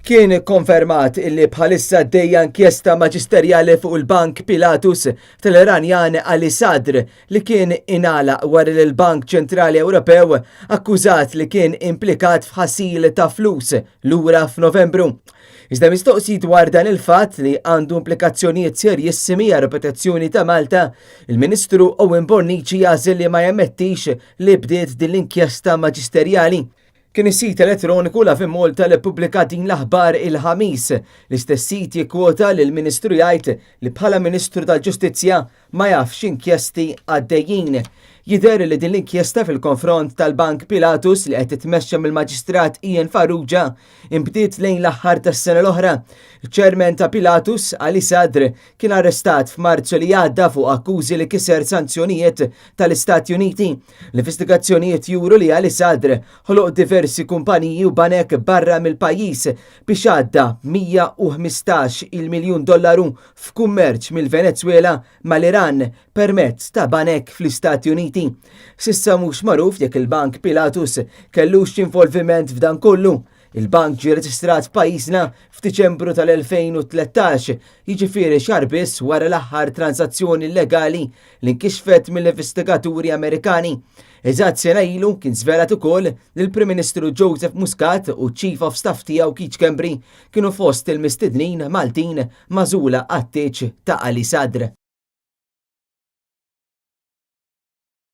Kien konfermat illi bħalissa dejja inkjesta maġisterjali fuq il-Bank Pilatus tal-Iranjan Ali Sadr li kien inala wara li l-Bank Ċentrali Ewropew akkużat li kien implikat f'ħasil ta' flus lura f'Novembru. Iżda mistoqsit dwar dan il-fatt li għandu implikazzjonijiet serjissimi għal reputazzjoni ta' Malta, il-Ministru Owen Bonnici għażel li ma jammettix li bdiet din l-inkjesta maġisterjali. Kien is-sit elettroniku la Malta li ppubblika din l-aħbar il-ħamis. L-istess sit jikkwota li l-Ministru jgħid li bħala Ministru tal-Ġustizzja ma jafx inkjesti għaddejjin. Jidher li din l-inkjesta fil-konfront tal-Bank Pilatus li qed titmexxa mill-Maġistrat Ian Farrugia imbdiet lejn l-aħħar tas-sena l-oħra. Il-Chairman ta' Pilatus, Ali Sadr, kien arrestat f'Marzu li għadda fuq akkużi li kiser sanzjonijiet tal-Istati Uniti. L-investigazzjonijiet juru li Ali Sadr ħoloq diversi kumpaniji u banek barra mill-pajjiż biex għadda $115 miljun f'kummerċ mill-Venezuela mal-Iran permezz ta' banek fl-Istati Uniti. Sissa mhux magħruf jekk il-Bank Pilatus kellux involviment f'dan kollu. Il-bank ġie reġistrat f'pajjiżna f'Diċembru tal-2013, jiġifieri xahar biss wara l-aħħar transazzjoni illegali li nkixfet mill-investigaturi Amerikani. Eżatt sena ilu kien żvelat ukoll li l-Prim Ministru Joseph Muscat u Chief of Staff tiegħu Keith Schembri kienu fost il-mistednin Maltin magħżula għat-teċ ta' Ali Sadr.